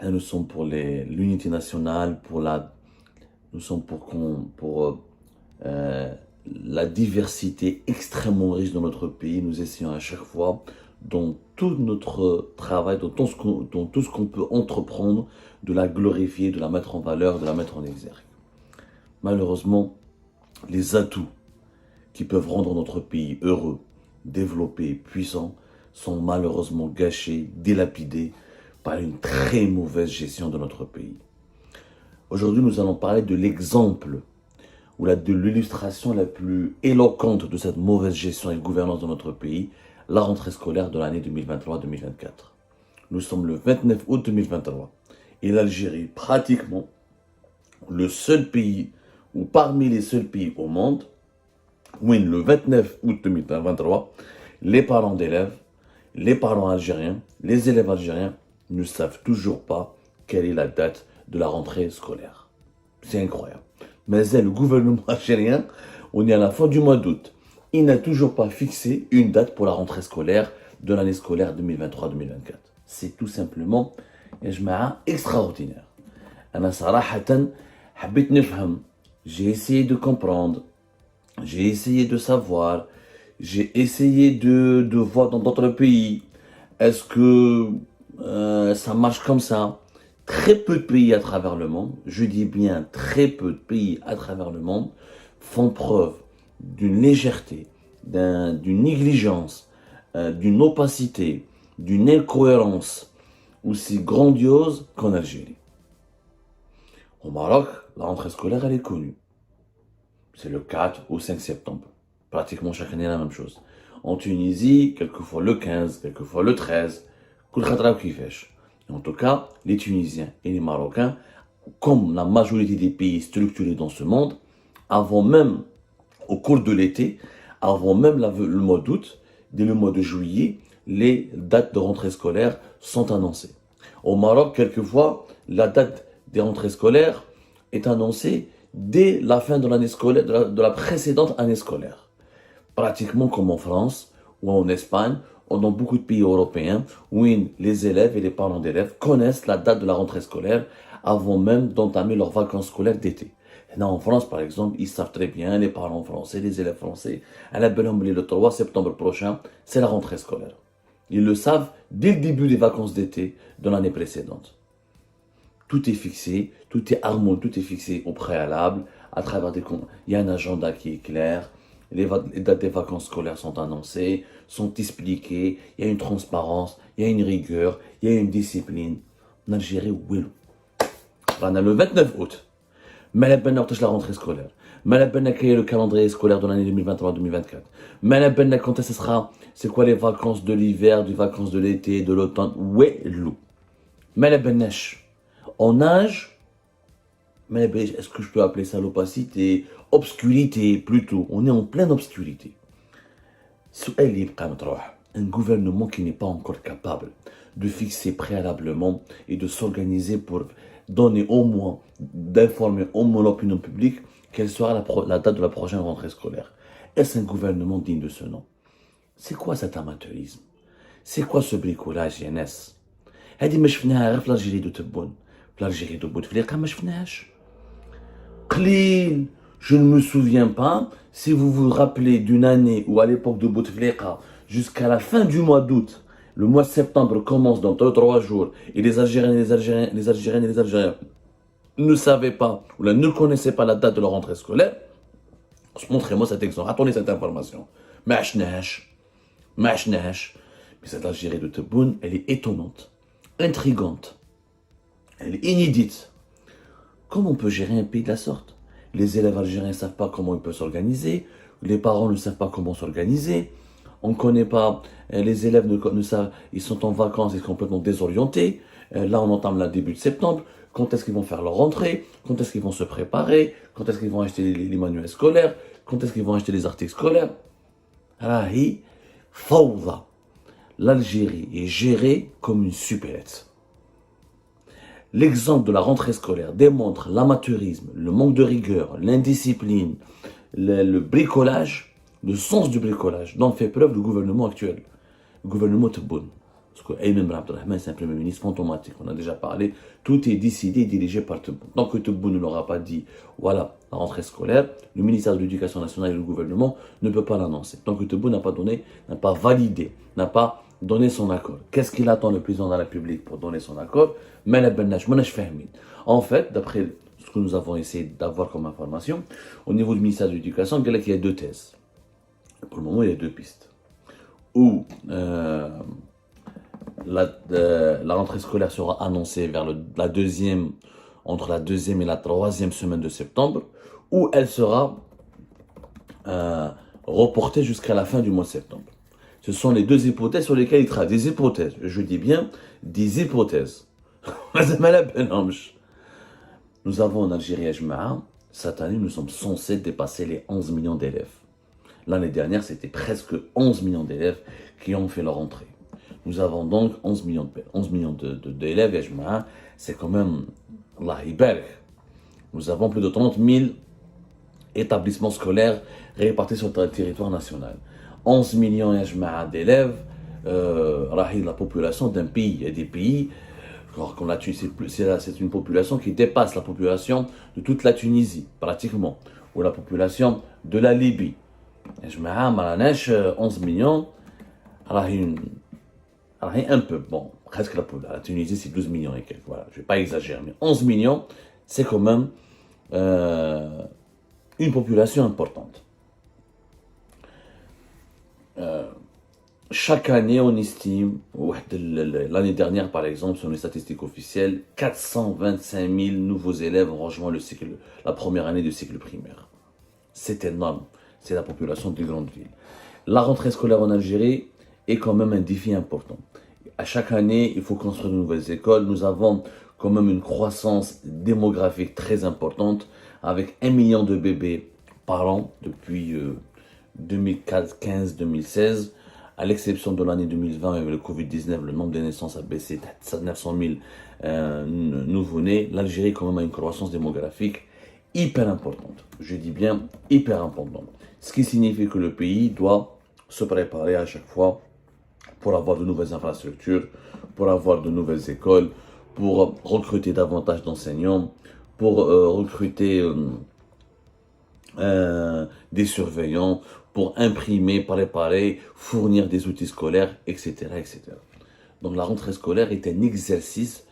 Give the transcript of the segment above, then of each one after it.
et nous sommes pour l'unité nationale, nous sommes pour la diversité extrêmement riche dans notre pays. Nous essayons à chaque fois, dans tout notre travail, dans tout ce qu'on peut entreprendre, de la glorifier, de la mettre en valeur, de la mettre en exergue. Malheureusement, les atouts qui peuvent rendre notre pays heureux, développé, puissant, sont malheureusement gâchés, dilapidés par une très mauvaise gestion de notre pays. Aujourd'hui, nous allons parler de l'exemple ou de l'illustration la plus éloquente de cette mauvaise gestion et gouvernance de notre pays, la rentrée scolaire de l'année 2023-2024. Nous sommes le 29 août 2023 et l'Algérie, pratiquement le seul pays ou parmi les seuls pays au monde où le 29 août 2023, les parents d'élèves, les parents algériens, les élèves algériens ne savent toujours pas quelle est la date de la rentrée scolaire. C'est incroyable. Mais le gouvernement algérien, on est à la fin du mois d'août. Il n'a toujours pas fixé une date pour la rentrée scolaire de l'année scolaire 2023-2024. C'est tout simplement extraordinaire. J'ai essayé de comprendre, j'ai essayé de savoir, j'ai essayé de voir dans d'autres pays, est-ce que ça marche comme ça? Très peu de pays à travers le monde, je dis bien très peu de pays à travers le monde, font preuve d'une légèreté, d'une négligence, d'une opacité, d'une incohérence aussi grandiose qu'en Algérie. Au Maroc, la rentrée scolaire, elle est connue. C'est le 4 ou 5 septembre. Pratiquement chaque année, la même chose. En Tunisie, quelquefois le 15, quelquefois le 13. En tout cas, les Tunisiens et les Marocains, comme la majorité des pays structurés dans ce monde, avant même, au cours de l'été, avant même le mois d'août, dès le mois de juillet, les dates de rentrée scolaire sont annoncées. Au Maroc, quelquefois, la date des rentrées scolaires est annoncée dès la fin de l'année scolaire, de la précédente année scolaire. Pratiquement comme en France ou en Espagne, ou dans beaucoup de pays européens, où les élèves et les parents d'élèves connaissent la date de la rentrée scolaire avant même d'entamer leurs vacances scolaires d'été. En France, par exemple, ils savent très bien, les parents français, les élèves français, le 3 septembre prochain, c'est la rentrée scolaire. Ils le savent dès le début des vacances d'été de l'année précédente. Tout est fixé, tout est harmonieux, tout est fixé au préalable, à travers il y a un agenda qui est clair, les dates des vacances scolaires sont annoncées, sont expliquées, il y a une transparence, il y a une rigueur, il y a une discipline. En Algérie, oui. On a le 29 août. Mais la rentrée scolaire. Mais le calendrier scolaire de l'année 2023-2024. Mais quand ce sera, c'est quoi les vacances de l'hiver, les vacances de l'été, de l'automne. Oui, loup. Mais on nage, mais est-ce que je peux appeler ça l'opacité, obscurité plutôt? On est en pleine obscurité. Un gouvernement qui n'est pas encore capable de fixer préalablement et de s'organiser pour donner au moins, d'informer au moins l'opinion publique quelle sera la date de la prochaine rentrée scolaire. Est-ce un gouvernement digne de ce nom? C'est quoi cet amateurisme? C'est quoi ce bricolage jeunesse? هذه ما شفناها غير في الجيري دو تبون في الجيري دو بوتفليقه ما شفناهاش قليل. Je ne me souviens pas si vous vous rappelez d'une année où à l'époque de Bouteflika, jusqu'à la fin du mois d'août, le mois de septembre commence dans 2-3 jours et les Algériens et les Algériens ne savaient pas ou ne connaissaient pas la date de leur rentrée scolaire. Montrez-moi cet exemple, attendez cette information. Mais cette Algérie de Tebboune, elle est étonnante, intrigante, elle est inédite. Comment on peut gérer un pays de la sorte? Les élèves algériens ne savent pas comment ils peuvent s'organiser, les parents ne savent pas comment s'organiser, on ne connaît pas, les élèves ne savent, ils sont en vacances, ils sont complètement désorientés. Là, on entame le début de septembre. Quand est-ce qu'ils vont faire leur rentrée? Quand est-ce qu'ils vont se préparer? Quand est-ce qu'ils vont acheter les manuels scolaires? Quand est-ce qu'ils vont acheter les articles scolaires? Rahi, fawda. L'Algérie est gérée comme une supérette. L'exemple de la rentrée scolaire démontre l'amateurisme, le manque de rigueur, l'indiscipline, le bricolage, le sens du bricolage dont fait preuve le gouvernement actuel, le gouvernement Tebboune. Parce que Ayman Ben Abdelrahman, c'est un premier ministre fantomatique. On a déjà parlé. Tout est décidé et dirigé par Tebboune. Tant que Tebboune ne l'aura pas dit, voilà, la rentrée scolaire, le ministère de l'Éducation nationale et le gouvernement ne peut pas l'annoncer. Tant que Tebboune n'a pas validé, n'a pas donné son accord. Qu'est-ce qu'il attend le président de la République pour donner son accord? En fait, d'après ce que nous avons essayé d'avoir comme information, au niveau du ministère de l'Éducation, il y a deux thèses. Pour le moment, il y a deux pistes. Ou la rentrée scolaire sera annoncée entre la deuxième et la troisième semaine de septembre, ou elle sera reportée jusqu'à la fin du mois de septembre. Ce sont les deux hypothèses sur lesquelles il travaille. Des hypothèses, je dis bien des hypothèses. Nous avons en Algérie, cette année, nous sommes censés dépasser les 11 millions d'élèves. L'année dernière, c'était presque 11 millions d'élèves qui ont fait leur entrée. Nous avons donc 11 millions d'élèves, c'est quand même Allah Ibarak. Nous avons plus de 30 000 établissements scolaires répartis sur le territoire national. 11 millions d'élèves, la population d'un pays. Il y a des pays, comme la Tunisie, c'est une population qui dépasse la population de toute la Tunisie, pratiquement, ou la population de la Libye. 11 millions, un peu, bon, presque la Tunisie c'est 12 millions et quelques, voilà, je ne vais pas exagérer, mais 11 millions, c'est quand même une population importante. Chaque année, on estime, l'année dernière par exemple, sur les statistiques officielles, 425 000 nouveaux élèves ont rejoint la première année du cycle primaire. C'est énorme, c'est la population des grandes villes. La rentrée scolaire en Algérie est quand même un défi important. À chaque année, il faut construire de nouvelles écoles. Nous avons quand même une croissance démographique très importante, avec 1 million de bébés par an depuis 2015-2016. À l'exception de l'année 2020 avec le Covid-19, le nombre de naissances a baissé de 900 000 nouveau-nés. L'Algérie quand même a une croissance démographique hyper importante. Je dis bien hyper importante. Ce qui signifie que le pays doit se préparer à chaque fois pour avoir de nouvelles infrastructures, pour avoir de nouvelles écoles, pour recruter davantage d'enseignants, pour recruter des surveillants, pour imprimer, préparer, fournir des outils scolaires, etc., etc. Donc la rentrée scolaire est un exercice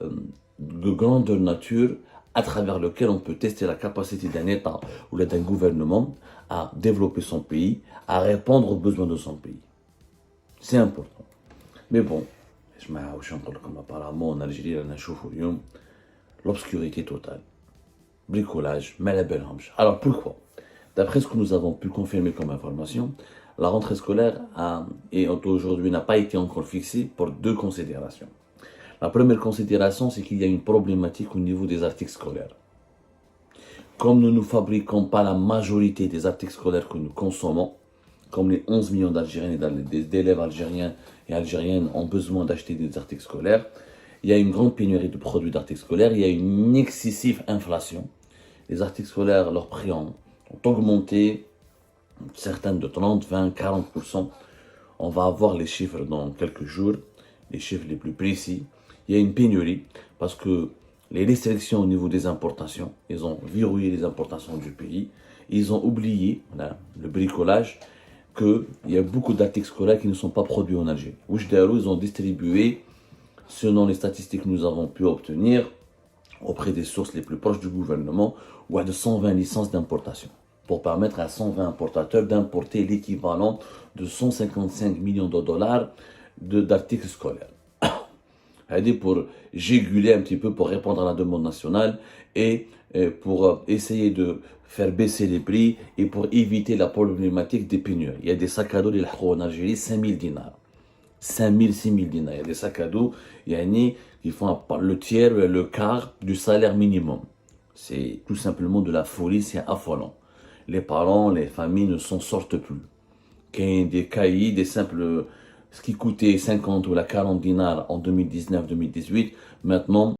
de grandeur nature à travers lequel on peut tester la capacité d'un État ou d'un gouvernement à développer son pays, à répondre aux besoins de son pays. C'est important. Mais bon, comme apparemment en Algérie, l'obscurité totale. Bricolage, malabelhamj. Alors pourquoi? D'après ce que nous avons pu confirmer comme information, la rentrée scolaire aujourd'hui n'a pas été encore fixée pour deux considérations. La première considération, c'est qu'il y a une problématique au niveau des articles scolaires. Comme nous ne fabriquons pas la majorité des articles scolaires que nous consommons, comme les 11 millions d'Algériens et d'élèves algériens et algériennes ont besoin d'acheter des articles scolaires, il y a une grande pénurie de produits d'articles scolaires, il y a une excessive inflation. Les articles scolaires, leurs prix ont augmenté, certaines de 30, 20, 40%. On va avoir les chiffres dans quelques jours, les chiffres les plus précis. Il y a une pénurie parce que les restrictions au niveau des importations, ils ont verrouillé les importations du pays. Ils ont oublié, le bricolage, qu'il y a beaucoup d'articles scolaires qui ne sont pas produits en Algérie. Ils ont distribué, selon les statistiques que nous avons pu obtenir, auprès des sources les plus proches du gouvernement, de 120 licences d'importation, pour permettre à 120 importateurs d'importer l'équivalent de 155 millions de dollars d'articles scolaires. Pour juguler un petit peu, pour répondre à la demande nationale et pour essayer de faire baisser les prix et pour éviter la problématique des pénuries. Il y a des sacs à dos en Algérie, 5 000 dinars. 5 000, 6 000 dinars. Il y a des sacs à dos qui font le tiers, le quart du salaire minimum. C'est tout simplement de la folie, c'est affolant. Les parents, les familles ne s'en sortent plus. Qu'il y ait des cahiers, des simples... Ce qui coûtait 50 ou 40 dinars en 2019-2018, maintenant,